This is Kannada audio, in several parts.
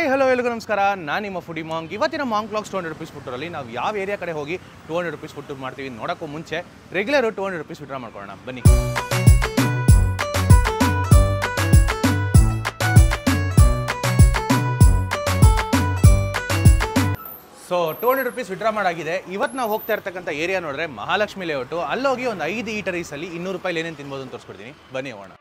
ಹಾಯ್ ಹಲೋ ಎಲ್ಲರಿಗೂ ನಮಸ್ಕಾರ. ನಾನು ನಿಮ್ಮ ಫುಡಿ ಮಾಂಗ್. ಇವತ್ತಿನ ಮಾಂಗ್ ವ್ಲಾಗ್ಸ್ 200 ರೂಪೀಸ್ ಫುಟ್ಟರಲ್ಲಿ ನಾವು ಯಾವ ಏರಿಯಾ ಕಡೆ ಹೋಗಿ 200 ರೂಪೀಸ್ ಫುಡ್ ಟೂರ್ ಮಾಡ್ತೀವಿ ನೋಡೋಕ್ಕೂ ಮುಂಚೆ ರೆಗ್ಯುಲರ್ 200 ರೂಪೀಸ್ ವಿಡ್ರಾ ಮಾಡ್ಕೊಳ್ಳೋಣ ಬನ್ನಿ. ಸೊ 200 ರೂಪೀಸ್ ವಿಡ್ರಾ ಮಾಡಾಗಿದೆ. ಇವತ್ತು ನಾವು ಹೋಗ್ತಾ ಇರ್ತಕ್ಕಂಥ ಏರಿಯಾ ನೋಡಿದ್ರೆ ಮಹಾಲಕ್ಷ್ಮಿ ಲೇಔಟು. ಅಲ್ಲೋಗಿ ಒಂದು 5 ಈಟರೀಸಲ್ಲಿ 200 ರೂಪಾಯಿ ಏನೇನು ತಿನ್ಬೋದು ಅಂತ ತೋರಿಸ್ಕೊಡ್ತೀನಿ ಬನ್ನಿ ಹೋಗೋಣ.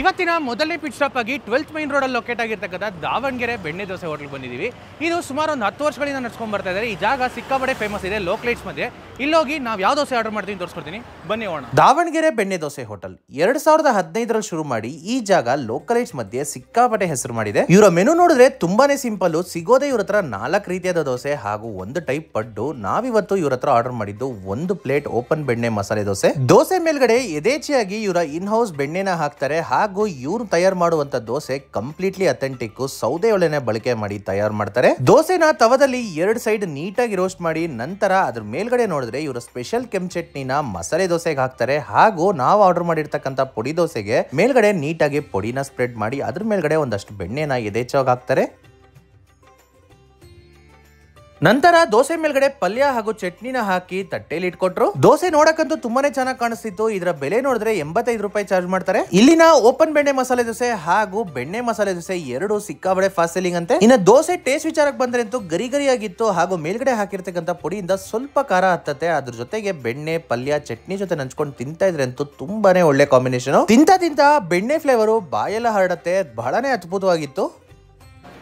ಇವತ್ತಿನ ಮೊದಲನೇ ಪಿಟ್ ಸ್ಟಾಪ್ ಆಗಿ 12th ಮೈನ್ ರೋಡಲ್ಲಿ ಲೊಕೇಟ್ ಆಗಿರ್ತಕ್ಕಂಥ ದಾವಣಗೆರೆ ಬೆಣ್ಣೆ ದೋಸೆ ಹೋಟೆಲ್ ಬಂದಿದ್ದೀವಿ. ಇದು ಸುಮಾರು ಒಂದು 10 ವರ್ಷಗಳಿಂದ ನಡ್ಸ್ಕೊಂಡು ಬರ್ತಾ ಇದ್ದಾರೆ. ಈ ಜಾಗ ಸಿಕ್ಕಾಪಟ್ಟೆ ಫೇಮಸ್ ಇದೆ ಲೋಕಲೈಟ್ಸ್ ಮಧ್ಯೆ. ಇಲ್ಲೋಗಿ ನಾವು ಯಾವ ದೋಸೆ ಆರ್ಡರ್ ಮಾಡ್ತೀವಿ ತೋರಿಸ್ಕೊಡ್ತೀನಿ ಬನ್ನಿ ಹೋಗೋಣ. ದಾವಣಗೆರೆ ಬೆಣ್ಣೆ ದೋಸೆ ಹೋಟೆಲ್ 2015ರಲ್ಲಿ ಶುರು ಮಾಡಿ ಈ ಜಾಗ ಲೋಕಲೈಟ್ಸ್ ಮಧ್ಯೆ ಸಿಕ್ಕಾಪಟ್ಟೆ ಹೆಸರು ಮಾಡಿದೆ. ಇವರ ಮೆನು ನೋಡಿದ್ರೆ ತುಂಬಾನೇ ಸಿಂಪಲ್. ಸಿಗೋದೆ ಇವ್ರ ಹತ್ರ 4 ರೀತಿಯಾದ ದೋಸೆ ಹಾಗೂ ಒಂದು ಟೈಪ್ ಪಡ್ಡು. ನಾವಿವತ್ತು ಇವ್ರ ಹತ್ರ ಆರ್ಡರ್ ಮಾಡಿದ್ದು 1 ಪ್ಲೇಟ್ ಓಪನ್ ಬೆಣ್ಣೆ ಮಸಾಲೆ ದೋಸೆ. ದೋಸೆ ಮೇಲ್ಗಡೆ ಯಥೇಚ್ಛೆಯಾಗಿ ಇವರ ಇನ್ ಹೌಸ್ ಬೆಣ್ಣೆನ ಹಾಕ್ತಾರೆ ಹಾಗೂ ಇವ್ರು ತಯಾರು ಮಾಡುವಂತ ದೋಸೆ ಕಂಪ್ಲೀಟ್ಲಿ ಅಥೆಂಟಿಕ್ ಸೌದೆ ಒಲೆನೆ ಬಳಕೆ ಮಾಡಿ ತಯಾರು ಮಾಡ್ತಾರೆ. ದೋಸೆನ ತವದಲ್ಲಿ 2 ಸೈಡ್ ನೀಟಾಗಿ ರೋಸ್ಟ್ ಮಾಡಿ ನಂತರ ಅದ್ರ ಮೇಲ್ಗಡೆ ನೋಡಿದ್ರೆ ಇವರ ಸ್ಪೆಷಲ್ ಕೆಂಪು ಚಟ್ನಿನ ಮಸಾಲೆ ದೋಸೆಗೆ ಹಾಕ್ತಾರೆ ಹಾಗೂ ನಾವು ಆರ್ಡರ್ ಮಾಡಿರ್ತಕ್ಕಂಥ ಪುಡಿ ದೋಸೆಗೆ ಮೇಲ್ಗಡೆ ನೀಟಾಗಿ ಪುಡಿನ ಸ್ಪ್ರೆಡ್ ಮಾಡಿ ಅದ್ರ ಮೇಲ್ಗಡೆ ಒಂದಷ್ಟು ಬೆಣ್ಣೆನ ಯಥೇಚ್ಛವಾಗಿ ಹಾಕ್ತಾರೆ. ನಂತರ ದೋಸೆ ಮೇಲ್ಗಡೆ ಪಲ್ಯ ಹಾಗೂ ಚಟ್ನಿನ ಹಾಕಿ ತಟ್ಟೆಲಿ ಇಟ್ಕೊಟ್ರು. ದೋಸೆ ನೋಡಕ್ಕಂತೂ ತುಂಬಾನೇ ಚೆನ್ನಾಗಿ ಕಾಣಿಸ್ತಿತ್ತು. ಇದರ ಬೆಲೆ ನೋಡಿದ್ರೆ 85 ರೂಪಾಯಿ ಚಾರ್ಜ್ ಮಾಡ್ತಾರೆ. ಇಲ್ಲಿನ ಓಪನ್ ಬೆಣ್ಣೆ ಮಸಾಲೆ ದೋಸೆ ಹಾಗೂ ಬೆಣ್ಣೆ ಮಸಾಲೆ ದೋಸೆ ಎರಡು ಸಿಕ್ಕಾಬಡೆ ಫಾಸ್ಟ್ ಸೆಲ್ಲಿಂಗ್ ಅಂತೆ. ಇನ್ನು ದೋಸೆ ಟೇಸ್ಟ್ ವಿಚಾರಕ್ಕೆ ಬಂದ್ರೆ ಅಂತೂ ಗರಿ ಗರಿಯಾಗಿತ್ತು ಹಾಗೂ ಮೇಲ್ಗಡೆ ಹಾಕಿರ್ತಕ್ಕಂಥ ಪುಡಿಯಿಂದ ಸ್ವಲ್ಪ ಖಾರ ಹತ್ತತ್ತೆ. ಅದ್ರ ಜೊತೆಗೆ ಬೆಣ್ಣೆ ಪಲ್ಯ ಚಟ್ನಿ ಜೊತೆ ನಂಚ್ಕೊಂಡು ತಿಂತಾ ಇದ್ರೆ ಅಂತೂ ತುಂಬಾನೇ ಒಳ್ಳೆ ಕಾಂಬಿನೇಷನ್. ತಿಂತ ಬೆಣ್ಣೆ ಫ್ಲೇವರು ಬಾಯೆಲ್ಲ ಹರಡತ್ತೆ. ಬಹಳನೇ ಅದ್ಭುತವಾಗಿತ್ತು.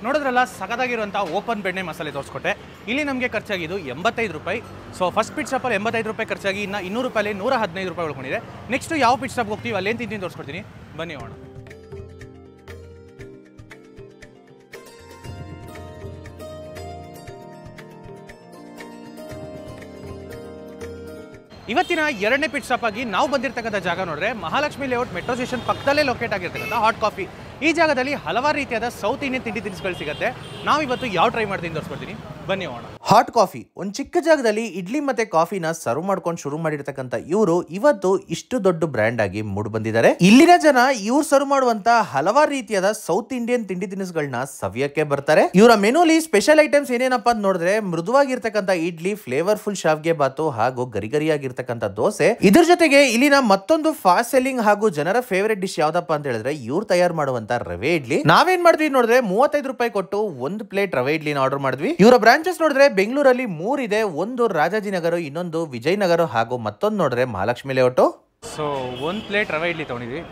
ನೋಡಿದ್ರಲ್ಲ ಸಖತ್ತಾಗಿರುವಂಥ ಓಪನ್ ಬೆಣ್ಣೆ ಮಸಾಲೆ ತೋರಿಸ್ಕೊಟ್ಟೆ. ಇಲ್ಲಿ ನಮಗೆ ಖರ್ಚಾಗಿದ್ದು 85 ರೂಪಾಯಿ. ಸೊ ಫಸ್ಟ್ ಪಿಟ್ ಸ್ಟಾಪಲ್ಲಿ 85 ರೂಪಾಯಿ ಖರ್ಚಾಗಿ ಇನ್ನು 200 ರೂಪಾಯಲ್ಲಿ 115 ರೂಪಾಯಿ ಉಳ್ಕೊಂಡಿದೆ. ನೆಕ್ಸ್ಟ್ ಯಾವ ಪಿಟ್ ಸ್ಟಾಪ್ ಹೋಗ್ತೀವಿ ಅಲ್ಲೇನು ತಿಂತೀನಿ ತೋರಿಸ್ಕೊಡ್ತೀನಿ ಬನ್ನಿ ಹೋಗೋಣ. ಇವತ್ತಿನ 2ನೇ ಪಿಟ್ ಸ್ಟಾಪ್ ಆಗಿ ನಾವು ಬಂದಿರತಕ್ಕಂಥ ಜಾಗ ನೋಡ್ರೆ ಮಹಾಲಕ್ಷ್ಮಿ ಲೇಔಟ್ ಮೆಟ್ರೋ ಸ್ಟೇಷನ್ ಪಕ್ಕದಲ್ಲೇ ಲೊಕೇಟ್ ಆಗಿರ್ತಕ್ಕಂಥ ಹಾಟ್ ಕಾಫಿ. ಈ ಜಾಗದಲ್ಲಿ ಹಲವಾರು ರೀತಿಯಾದ ಸೌತ್ ಇಂಡಿಯನ್ ತಿಂಡಿ ತಿನಿಸುಗಳು ಸಿಗುತ್ತೆ. ನಾವು ಇವತ್ತು ಯಾವ ಟ್ರೈ ಮಾಡ್ತೀನಿ ತೋರಿಸ್ಕೊಡ್ತೀನಿ ಬನ್ನಿ ಹೋಗೋಣ. ಹಾಟ್ ಕಾಫಿ ಒಂದು ಚಿಕ್ಕ ಜಾಗದಲ್ಲಿ ಇಡ್ಲಿ ಮತ್ತೆ ಕಾಫಿನ ಸರ್ವ್ ಮಾಡ್ಕೊಂಡು ಶುರು ಮಾಡಿರ್ತಕ್ಕಂಥ ಇವರು ಇವತ್ತು ಇಷ್ಟು ದೊಡ್ಡ ಬ್ರ್ಯಾಂಡ್ ಆಗಿ ಮೂಡ್ ಬಂದಿದ್ದಾರೆ. ಇಲ್ಲಿನ ಜನ ಇವ್ರು ಸರ್ವ್ ಮಾಡುವಂತ ಹಲವಾರು ರೀತಿಯಾದ ಸೌತ್ ಇಂಡಿಯನ್ ತಿಂಡಿ ತಿನಿಸುಗಳನ್ನ ಸವಿಯಕ್ಕೆ ಬರ್ತಾರೆ. ಇವರ ಮೆನುಲಿ ಸ್ಪೆಷಲ್ ಐಟಮ್ಸ್ ಏನೇನಪ್ಪ ಅಂತ ನೋಡಿದ್ರೆ ಮೃದುವಾಗಿರ್ತಕ್ಕಂಥ ಇಡ್ಲಿ, ಫ್ಲೇವರ್ಫುಲ್ ಶಾವ್ಗೆ ಬಾತು ಹಾಗೂ ಗರಿಗರಿಯಾಗಿರ್ತಕ್ಕಂಥ ದೋಸೆ. ಇದ್ರ ಜೊತೆಗೆ ಇಲ್ಲಿನ ಮತ್ತೊಂದು ಫಾಸ್ಟ್ ಸೆಲ್ಲಿಂಗ್ ಹಾಗೂ ಜನರ ಫೇವರೇಟ್ ಡಿಶ್ ಯಾವ್ದಪ್ಪ ಅಂತ ಹೇಳಿದ್ರೆ ಇವ್ರು ತಯಾರು ಮಾಡುವಂತ ರವೆ ಇಡ್ಲಿ. ನಾವೇನ್ ಮಾಡಿದ್ವಿ ನೋಡಿದ್ರೆ 35 ರೂಪಾಯಿ ಕೊಟ್ಟು 1 ಪ್ಲೇಟ್ ರವೆ ಇಡ್ಲಿನ ಆರ್ಡರ್ ಮಾಡಿದ್ವಿ. ಇವರ ಬ್ರಾಂಚಸ್ ನೋಡಿದ್ರೆ ಬೆಂಗಳೂರಲ್ಲಿ 3 ಇದೆ. ಒಂದು ರಾಜಾಜಿನಗರ, ಇನ್ನೊಂದು ವಿಜಯನಗರ ಹಾಗೂ ಮತ್ತೊಂದು ನೋಡಿದ್ರೆ ಮಹಾಲಕ್ಷ್ಮಿ ಲೇಔಟ್. ಸೊ 1 ಪ್ಲೇಟ್ ರವೆ ಇಡ್ಲಿ ತಗೊಂಡಿದ್ವಿ.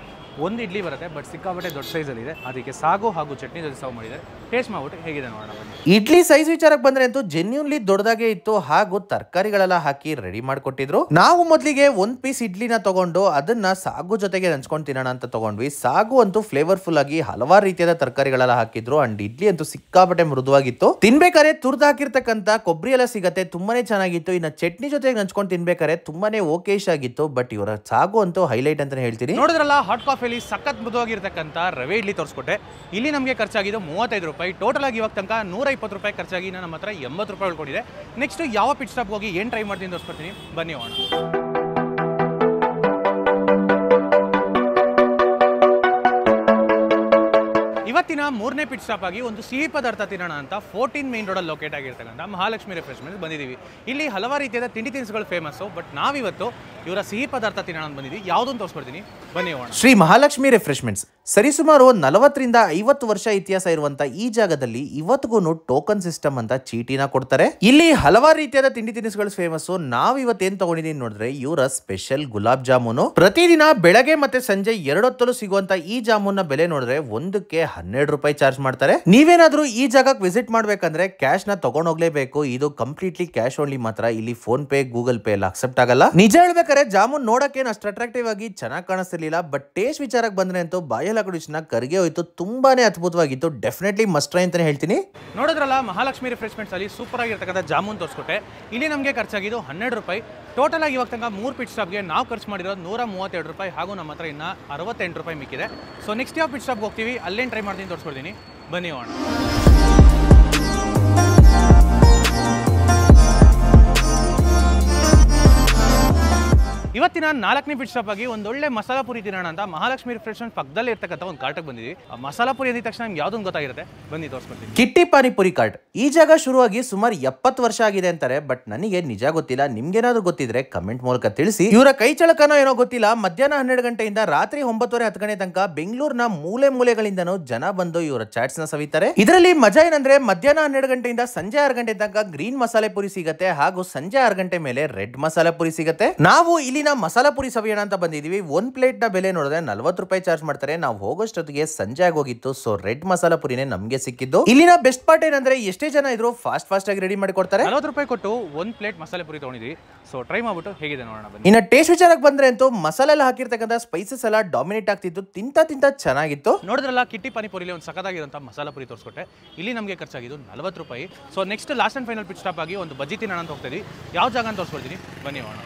1 ಇಡ್ಲಿ ಬರುತ್ತೆ ಬಟ್ ಸಿಕ್ಕಾಪಟ್ಟೆ ದೊಡ್ಡ ಸೈಜಲ್ಲಿ ಇದೆ. ಅದಕ್ಕೆ ಸಾಗು ಹಾಗೂ ಚಟ್ನಿ ಜೊತೆ ಸರ್ವ್ ಮಾಡಿದ್ದಾರೆ. ಟೇಸ್ಟ್ ಮಾಡ್ಬಿಟ್ಟು ಹೇಗಿದೆ ನೋಡೋಣ. ಇಡ್ಲಿ ಸೈಜ್ ವಿಚಾರಕ್ಕೆ ಬಂದ್ರೆ ಅಂತೂ ಜೆನ್ಯೂನ್ಲಿ ದೊಡ್ಡದಾಗೆ ಇತ್ತು ಹಾಗೂ ತರಕಾರಿಗಳೆಲ್ಲ ಹಾಕಿ ರೆಡಿ ಮಾಡ್ಕೊಟ್ಟಿದ್ರು. ನಾವು ಮೊದಲಿಗೆ 1 ಪೀಸ್ ಇಡ್ಲಿನ ತಗೊಂಡು ಅದನ್ನ ಸಾಗು ಜೊತೆಗೆ ನೆಂಚ್ಕೊಂಡು ತಿನ್ನೋಣ ಅಂತ ತಗೊಂಡ್ವಿ. ಸಾಗು ಅಂತೂ ಫ್ಲೇವರ್ಫುಲ್ ಆಗಿ ಹಲವಾರು ರೀತಿಯಾದ ತರಕಾರಿಗಳೆಲ್ಲ ಹಾಕಿದ್ರು ಅಂಡ್ ಇಡ್ಲಿ ಅಂತೂ ಸಿಕ್ಕಾಪಟ್ಟೆ ಮೃದುವಾಗಿತ್ತು. ತಿನ್ಬೇಕಾದ್ರೆ ತುರ್ದು ಹಾಕಿರ್ತಕ್ಕಂಥ ಕೊಬ್ಬರಿ ಎಲ್ಲ ಸಿಗತ್ತೆ, ತುಂಬಾನೇ ಚೆನ್ನಾಗಿತ್ತು. ಇನ್ನ ಚಟ್ನಿ ಜೊತೆಗೆ ನೆಂಚ್ಕೊಂಡು ತಿನ್ಬೇಕಾದ್ರೆ ತುಂಬಾನೇ ಓಕೇಶ್ ಆಗಿತ್ತು. ಬಟ್ ಇವರ ಸಾಗು ಅಂತೂ ಹೈಲೈಟ್ ಅಂತಾನೆ ಹೇಳ್ತೀನಿ. ನೋಡಿದ್ರಲ್ಲ ಹಾಟ್ ಕಾಫಿಯಲ್ಲಿ ಸಖತ್ ಮೃದುವಾಗಿರ್ತಕ್ಕಂಥ ರವೆ ಇಡ್ಲಿ ತೋರಿಸ್ಕೊಟ್ಟೆ. ಇಲ್ಲಿ ನಮಗೆ ಖರ್ಚಾಗಿದ್ದು 35 ರೂಪಾಯಿ. ಟೋಟಲ್ ಆಗಿ ಇವಾಗ ತನಕ 120 ರೂಪಾಯಿ ಖರ್ಚಾಗಿ ನಮ್ಮ ಹತ್ರ 80 ರೂಪಾಯಿ ಉಳ್ಕೊಂಡಿದೆ. ನೆಕ್ಸ್ಟ್ ಯಾವ ಪಿಟ್ ಸ್ಟಾಪ್ ಹೋಗಿ ಏನು ಟ್ರೈ ಮಾಡ್ತೀನಿ ತೋರಿಸ್ಕೊಡ್ತೀನಿ ಬನ್ನಿ ಹೋಗೋಣ. ಇವತ್ತಿನ 3ನೇ ಪಿಟ್ ಸ್ಟಾಪ್ ಆಗಿ ಒಂದು ಸಿಹಿ ಪದಾರ್ಥ ತಿನ್ನೋಣ ಅಂತ 14 ಮೈನ್ ರೋಡಲ್ಲಿ ಲೊಕೇಟ್ ಆಗಿರ್ತಕ್ಕಂಥ ಮಹಾಲಕ್ಷ್ಮಿ ರಿಫ್ರೆಶ್ಮೆಂಟ್ಸ್ ಬಂದಿದ್ದೀವಿ. ಇಲ್ಲಿ ಹಲವಾರು ರೀತಿಯಾದ ತಿಂಡಿ ತಿನಿಸುಗಳು ಫೇಮಸ್ಸು. ಬಟ್ ನಾವಿವತ್ತು ಇವರ ಸಿಹಿ ಪದಾರ್ಥ ತಿನ್ನೋಣ ಅಂತ ಬಂದಿದ್ದೀವಿ. ಯಾವುದೊಂದು ತೋರಿಸ್ಕೊಡ್ತೀನಿ ಬನ್ನಿ ಹೋಗೋಣ. ಶ್ರೀ ಮಹಾಲಕ್ಷ್ಮಿ ರಿಫ್ರೆಶ್ಮೆಂಟ್ಸ್ ಸರಿಸುಮಾರು 40 ರಿಂದ 50 ವರ್ಷ ಇತಿಹಾಸ ಇರುವಂತ ಈ ಜಾಗದಲ್ಲಿ ಇವತ್ತಿಗೂ ಟೋಕನ್ ಸಿಸ್ಟಮ್ ಅಂತ ಚೀಟಿನ ಕೊಡ್ತಾರೆ. ಇಲ್ಲಿ ಹಲವಾರು ರೀತಿಯಾದ ತಿಂಡಿ ತಿನಿಸುಗಳು ಫೇಮಸ್. ನಾವು ಇವತ್ತೇನ್ ತಗೊಂಡಿದೀನಿ ನೋಡಿದ್ರೆ ಇವರ ಸ್ಪೆಷಲ್ ಗುಲಾಬ್ ಜಾಮೂನು. ಪ್ರತಿದಿನ ಬೆಳಗ್ಗೆ ಮತ್ತೆ ಸಂಜೆ 2 ಹೊತ್ತಲ್ಲೂ ಸಿಗುವಂತ ಈ ಜಾಮೂನ್ ಬೆಲೆ ನೋಡಿದ್ರೆ ಒಂದಕ್ಕೆ 12 ರೂಪಾಯಿ ಚಾರ್ಜ್ ಮಾಡ್ತಾರೆ. ನೀವೇನಾದ್ರೂ ಈ ಜಾಗಕ್ಕೆ ವಿಸಿಟ್ ಮಾಡ್ಬೇಕಂದ್ರೆ ಕ್ಯಾಶ್ ನ ತಗೊಂಡ್ ಹೋಗ್ಲೇಬೇಕು. ಇದು ಕಂಪ್ಲೀಟ್ಲಿ ಕ್ಯಾಶ್ ಓನ್ಲಿ ಮಾತ್ರ. ಇಲ್ಲಿ ಫೋನ್ ಪೇ, ಗೂಗಲ್ ಪೇ ಎಲ್ಲ ಅಕ್ಸೆಪ್ಟ್ ಆಗಲ್ಲ. ನಿಜ ಹೇಳ್ಬೇಕಾದ್ರೆ ಜಾಮೂನ್ ನೋಡಕ್ಕೆ ಅಷ್ಟು ಅಟ್ರಾಕ್ಟಿವ್ ಆಗಿ ಚೆನ್ನಾಗಿ ಕಾಣಿಸ್ತಿರ್ಲಿಲ್ಲ. ಬಟ್ ಟೇಸ್ಟ್ ವಿಚಾರಕ್ಕೆ ಬಂದ್ರೆ ಅಂತೂ ಬಾಯೆಲ್ಲ ಕರ್ಗೆ ಹೋಯ್ತು. ತುಂಬಾನೇ ಅದ್ಭುತವಾಗಿತ್ತು. ಡೆಫಿನೆಟ್ಲಿ ಮಸ್ಟ್ ಟ್ರೈ ಅಂತಾನೆ ಹೇಳ್ತೀನಿ. ನೋಡಿದ್ರಲ್ಲ ಮಹಾಲಕ್ಷ್ಮಿ ರಿಫ್ರೆಶ್ಮೆಂಟ್ಸ್ ಅಲ್ಲಿ ಸೂಪರ್ ಆಗಿರ್ತಕ್ಕಂಥ ಜಾಮೂನ್ ತೋರಿಸ್ಕೊಟ್ಟೆ. ಇಲ್ಲಿ ನಮಗೆ ಖರ್ಚಾಗಿದ್ದು 12 ರೂಪಾಯಿ. ಟೋಟಲ್ ಆಗಿ ಇವಾಗ ತನಕ 3 ಪಿಟ್ ಸ್ಟಾಪ್ಗೆ ನಾವು ಖರ್ಚು ಮಾಡಿರೋದು 132 ರೂಪಾಯಿ ಹಾಗೂ ನಮ್ಮ ಹತ್ರ ಇನ್ನು 68 ರೂಪಾಯಿ ಮಿಕ್ಕಿದೆ. ಸೊ ನೆಕ್ಸ್ಟ್ ಯಾವ ಪಿಟ್ ಸ್ಟಾಪ್ಗೆ ಹೋಗ್ತೀವಿ ಅಲ್ಲೇನು ಟ್ರೈ ಮಾಡ್ತೀನಿ ತೋರಿಸ್ಕೊಡ್ತೀನಿ ಬನ್ನಿ ಹೋಗೋಣ. ಇವತ್ತಿನ 4ನೇ ಬಿಟ್ ಸ್ಟಾಪ್ ಆಗಿ ಒಂದೊಳ್ಳೆ ಮಸಾಲಾ ಪುರಿ ತಿನ್ನೋಣ ಅಂತ ಮಹಾಲಕ್ಷ್ಮಿ ರಿಫ್ರೆಶ್ಮೆಂಟ್ ಪಕ್ಕದಲ್ಲೇ ಇರ್ತಕ್ಕಂಥ ಒಂದು ಕಾರ್ಟ್ಗೆ ಬಂದಿದ್ದೀವಿ. ಮಸಾಲಾ ಪುರಿ ಅಂದಿದ ತಕ್ಷಣ ನಿಮ್ಗೆ ಯಾವುದೊಂದು ಗೊತ್ತಾಗಿರುತ್ತೆ, ಬನ್ನಿ ತೋರಿಸ್ಕೊಡ್ತೀನಿ. ಕಿಟ್ಟಿ ಪಾನಿಪುರಿ ಕಾರ್ಟ್. ಈ ಜಾಗ ಶುರುವಾಗಿ ಸುಮಾರು 70 ವರ್ಷ ಆಗಿದೆ ಅಂತಾರೆ, ಬಟ್ ನನಗೆ ನಿಜ ಗೊತ್ತಿಲ್ಲ. ನಿಮ್ಗೇನಾದ್ರು ಗೊತ್ತಿದ್ರೆ ಕಮೆಂಟ್ ಮೂಲಕ ತಿಳಿಸಿ. ಇವರ ಕೈ ಚಳಕನೋ ಏನೋ ಗೊತ್ತಿಲ್ಲ, ಮಧ್ಯಾಹ್ನ 12 ಗಂಟೆಯಿಂದ ರಾತ್ರಿ 9:30-10 ಗಂಟೆ ತನಕ ಬೆಂಗಳೂರಿನ ಮೂಲೆ ಮೂಲೆಗಳಿಂದನೂ ಜನ ಬಂದು ಇವರ ಚಾಟ್ಸ್ ನ ಸವಿತಾರೆ. ಇದರಲ್ಲಿ ಮಜಾ ಏನಂದ್ರೆ ಮಧ್ಯಾಹ್ನ 12 ಗಂಟೆಯಿಂದ ಸಂಜೆ 6 ಗಂಟೆ ತನಕ ಗ್ರೀನ್ ಮಸಾಲೆ ಪುರಿ ಸಿಗುತ್ತೆ, ಹಾಗೂ ಸಂಜೆ 6 ಗಂಟೆ ಮೇಲೆ ರೆಡ್ ಮಸಾಲೆ ಪುರಿ ಸಿಗುತ್ತೆ. ನಾವು ಇಲ್ಲಿನ ಮಸಾಲಾ ಪುರಿ ಸವಿಯೋಣ ಅಂತ ಬಂದಿದೀವಿ. ಒಂದ್ ಪ್ಲೇಟ್ ನ ಬೆಲೆ ನೋಡಿದ್ರೆ 40 ರೂಪಾಯಿ ಚಾರ್ಜ್ ಮಾಡ್ತಾರೆ. ನಾವು ಹೋಗೋಷ್ಟೊತ್ತಿಗೆ ಸಂಜೆ ಆಗೋಗಿತ್ತು, ಸೊ ರೆಡ್ ಮಸಾಲಾ ಪುರಿನೇ ನಮ್ಗೆ ಸಿಕ್ಕಿದ್ದು. ಇಲ್ಲಿನ ಬೆಸ್ಟ್ ಪಾರ್ಟ್ ಏನಂದ್ರೆ ಎಷ್ಟೇ ಜನ ಇದ್ರು ಫಾಸ್ಟ್ ಆಗಿ ರೆಡಿ ಮಾಡಿ ಕೊಡ್ತಾರೆ. 40 ರೂಪಾಯಿ ಕೊಟ್ಟು ಒಂದ್ ಪ್ಲೇಟ್ ಮಸಾಲೆ ಪುರಿ ತಗೊಂಡಿದ್ವಿ. ಸೊ ಟ್ರೈ ಮಾಡ್ಬಿಟ್ಟು ಹೇಗಿದೆ ನೋಡೋಣ ಬನ್ನಿ. ಇನ್ನ ಟೇಸ್ಟ್ ವಿಚಾರಕ್ಕೆ ಬಂದ್ರೆ ಅಂತೂ ಮಸಾಲೆ ಎಲ್ಲ ಹಾಕಿರ್ತಕ್ಕಂಥ ಸ್ಪೈಸಸ್ ಎಲ್ಲ ಡಾಮಿನೇಟ್ ಆಗ್ತಿತ್ತು, ತಿಂತ ಚೆನ್ನಾಗಿತ್ತು. ನೋಡಿದ್ರಲ್ಲ, ಕಿಟ್ಟಿ ಪಾನಿಪುರಿಲಿ ಒಂದು ಸಖತ್ತಾಗಿರುವಂಥ ಮಸಾಲಾ ಪುರಿ ತೋರಿಸ್ಕೊಟ್ಟೆ. ಇಲ್ಲಿ ನಮಗೆ ಖರ್ಚಾಗಿದ್ದು 40 ರೂಪಾಯಿ. So next last and final pit stop ಆಗಿ ಒಂದು ಬಜ್ಜಿ ತಿನ್ನೋಣ ಅಂತ ಹೋಗ್ತೀವಿ. ಯಾವ ಜಾಗ ಅಂತ ತೋರಿಸ್ಕೊಡ್ತೀನಿ, ಬನ್ನಿ ಹೋಗೋಣ.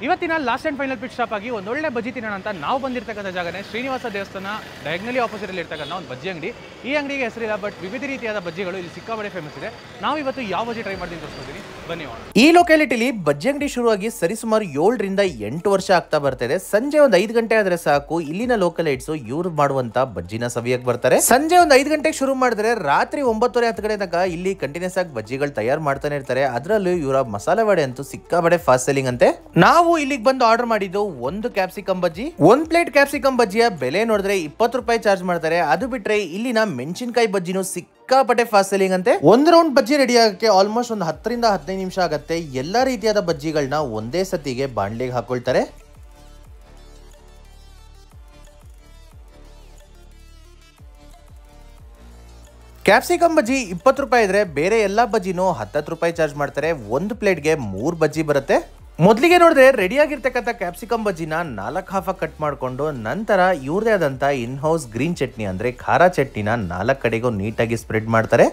ಇವತ್ತಿನ last and final pit stop ಆಗಿ ಒಂದೊಳ್ಳೆ ಬಜ್ಜಿ ತಿನ್ನೋಣ ಅಂತ ನಾವು ಬಂದಿರತಕ್ಕಂಥ ಜಾಗನೇ ಶ್ರೀನಿವಾಸ ದೇವಸ್ಥಾನ ಡಯಾಗ್ನಲಿ ಆಪೋಸಿಟ್ ಅಲ್ಲಿ ಇರ್ತಕ್ಕಂಥ ಒಂದು ಬಜ್ಜಿ ಅಂಗಡಿ. ಈ ಅಂಗಡಿಗೆ ಹೆಸರಿಲ್ಲ, ಬಟ್ ವಿವಿಧ ರೀತಿಯಾದ ಬಜ್ಜಿಗಳು ಇಲ್ಲಿ ಸಿಕ್ಕಾಪಟ್ಟೆ ಫೇಮಸ್ ಇದೆ. ನಾವು ಇವತ್ತು ಯಾವ ಬಜ್ಜಿ ಟ್ರೈ ಮಾಡ್ತೀನಿ ತೋರಿಸ್ಕೊಡ್ತೀನಿ, ಬನ್ನಿ ಹೋಗೋಣ. ಈ ಲೊಕ್ಯಾಲಿಟಿಲಿ ಬಜ್ಜಿ ಅಂಗಡಿ ಶುರುವಾಗಿ ಸರಿಸುಮಾರು 7 ರಿಂದ 8 ವರ್ಷ ಆಗ್ತಾ ಬರ್ತಿದೆ. ಸಂಜೆ ಒಂದು 5 ಗಂಟೆ ಆದ್ರೆ ಸಾಕು, ಇಲ್ಲಿನ ಲೋಕಲೈಟ್ಸ್ ಇವ್ರು ಮಾಡುವಂತ ಬಜ್ಜಿನ ಸವಿಯಕ್ಕೆ ಬರ್ತಾರೆ. ಸಂಜೆ ಒಂದು 5 ಗಂಟೆಗೆ ಶುರು ಮಾಡಿದ್ರೆ ರಾತ್ರಿ 9:30-10 ಗಂಟೆ ತನಕ ಇಲ್ಲಿ ಕಂಟಿನ್ಯೂಸ್ ಆಗಿ ಬಜ್ಜಿಗಳು ತಯಾರು ಮಾಡ್ತಾನೆ ಇರ್ತಾರೆ. ಅದರಲ್ಲೂ ಇವರ ಮಸಾಲೆ ವಡೆ ಅಂತೂ ಸಿಕ್ಕಾಪಟ್ಟೆ ಫಾಸ್ಟ್ ಸೆಲ್ಲಿಂಗ್ ಅಂತೆ. ನಾವು ಇಲ್ಲಿಗೆ ಬಂದು ಆರ್ಡರ್ ಮಾಡಿದ್ದು ಒಂದು ಕ್ಯಾಪ್ಸಿಕಮ್ ಬಜ್ಜಿ. ಒಂದ್ ಪ್ಲೇಟ್ ಕ್ಯಾಪ್ಸಿಕಮ್ ಬಜ್ಜಿಯ ಬೆಲೆ ನೋಡಿದ್ರೆ 20 ರೂಪಾಯಿ ಚಾರ್ಜ್ ಮಾಡ್ತಾರೆ. ಅದು ಬಿಟ್ರೆ ಇಲ್ಲಿನ ಮೆಣಸಿನಕಾಯಿ ಬಜ್ಜಿನೂ ಸಿಕ್ಕಾಪಟ್ಟೆ ಫಾಸ್ಟ್ ಸೆಲ್ಲಿಂಗ್ ಅಂತೆ. ಒಂದು ರೌಂಡ್ ಬಜ್ಜಿ ರೆಡಿ ಆಗಕ್ಕೆ ಆಲ್ಮೋಸ್ಟ್ ಒಂದು 10 ರಿಂದ 15 ನಿಮಿಷ ಆಗತ್ತೆ. ಎಲ್ಲಾ ರೀತಿಯಾದ ಬಜ್ಜಿಗಳನ್ನ ಒಂದೇ ಸತಿಗೆ ಬಾಣ್ಲಿಗೆ ಹಾಕೊಳ್ತಾರೆ. ಕ್ಯಾಪ್ಸಿಕಮ್ ಬಜ್ಜಿ 20 ರೂಪಾಯಿ ಇದ್ರೆ ಬೇರೆ ಎಲ್ಲಾ ಬಜ್ಜಿನೂ 10 ರೂಪಾಯಿ ಚಾರ್ಜ್ ಮಾಡ್ತಾರೆ. ಒಂದು ಪ್ಲೇಟ್ಗೆ 3 ಬಜ್ಜಿ ಬರುತ್ತೆ. ಮೊದಲಿಗೆ ನೋಡಿದ್ರೆ ರೆಡಿ ಆಗಿರ್ತಕ್ಕಂಥ ಕ್ಯಾಪ್ಸಿಕಮ್ ಬಜ್ಜಿನ 4 ಹಾಫ್ ಕಟ್ ಮಾಡ್ಕೊಂಡು ನಂತರ ಇವ್ರದೇ ಆದಂತ ಇನ್ ಹೌಸ್ ಗ್ರೀನ್ ಚಟ್ನಿ ಅಂದ್ರೆ ಖಾರ ಚಟ್ನಿನ 4 ಕಡೆಗೂ ನೀಟಾಗಿ ಸ್ಪ್ರೆಡ್ ಮಾಡ್ತಾರೆ.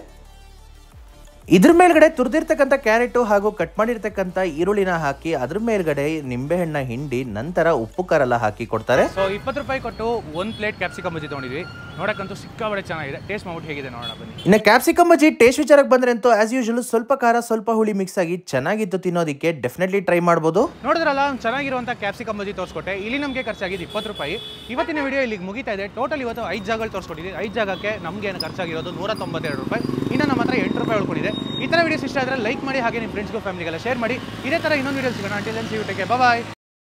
ಇದ್ರ ಮೇಲ್ಗಡೆ ತುರಿದಿರ್ತಕ್ಕಂಥ ಕ್ಯಾರೆಟ್ ಹಾಗೂ ಕಟ್ ಮಾಡಿರ್ತಕ್ಕಂಥ ಈರುಳ್ಳಿನ ಹಾಕಿ ಅದ್ರ ಮೇಲ್ಗಡೆ ನಿಂಬೆಹಣ್ಣ ಹಿಂಡಿ ನಂತರ ಉಪ್ಪು ಖಾರ ಎಲ್ಲ ಹಾಕಿ ಕೊಡ್ತಾರೆ. ಸೊ 20 ರೂಪಾಯಿ ಕೊಟ್ಟು ಒಂದ್ ಪ್ಲೇಟ್ ಕ್ಯಾಪ್ಸಿಕಮ್ ಬಜ್ಜಿ ತಗೊಂಡಿದ್ವಿ. ನೋಡಕ್ಕಂತೂ ಸಿಕ್ಕಾಪಟ್ಟೆ ಚೆನ್ನಾಗಿದೆ. ಟೇಸ್ಟ್ ಮಾಡ್ಬಿಟ್ಟು ಹೇಗಿದೆ ನೋಡೋಣ ಬನ್ನಿ. ಇನ್ನು ಕ್ಯಾಪ್ಸಿಕಮ್ ಬಜ್ಜಿ ಟೇಸ್ಟ್ ವಿಚಾರಕ್ಕೆ ಬಂದ್ರೆ ಅಂತೂ ಆಸ್ ಯೂಶುವಲ್ ಸ್ವಲ್ಪ ಖಾರ ಸ್ವಲ್ಪ ಹುಳಿ ಮಿಕ್ಸ್ ಆಗಿ ಚೆನ್ನಾಗಿತ್ತು. ತಿನ್ನೋದಕ್ಕೆ ಡೆಫಿನೆಟ್ಲಿ ಟ್ರೈ ಮಾಡಬಹುದು. ನೋಡಿದ್ರಲ್ಲ, ಒಂದು ಚೆನ್ನಾಗಿರುವಂಥ ಕ್ಯಾಪ್ಸಿಕಮ್ ಬಜ್ಜಿ ತೋರಿಸ್ಕೊಟ್ಟೆ. ಇಲ್ಲಿ ನಮಗೆ ಖರ್ಚಾಗಿದ್ದು 20 ರೂಪಾಯಿ. ಇವತ್ತಿನ ವಿಡಿಯೋ ಇಲ್ಲಿಗೆ ಮುಗಿತಾ ಇದೆ. ಟೋಟಲ್ ಇವತ್ತು 5 ಜಾಗಗಳು ತೋರಿಸ್ಕೊಟ್ಟಿದ್ದೀವಿ. 5 ಜಾಗಕ್ಕೆ ನಮಗೆ ಏನು ಖರ್ಚಾಗಿರೋದು 192 ರೂಪಾಯಿ. ಇನ್ನು ನಮ್ಮ ಹತ್ರ 8 ರೂಪಾಯಿ ಉಳ್ಕೊಂಡಿದೆ. ಈ ಥರ ವಿಡಿಯೋಸ್ ಇಷ್ಟ ಆದರೆ ಲೈಕ್ ಮಾಡಿ, ಹಾಗೆ ನಿಮ್ಮ ಫ್ರೆಂಡ್ಸ್ಗೂ ಫ್ಯಾಮಿಲಿಗೆಲ್ಲ ಶೇರ್ ಮಾಡಿ. ಇದೇ ಥರ ಇನ್ನೊಂದು ವಿಡಿಯೋ ಸಿಗೋಣ. Until then see you, take care, bye bye.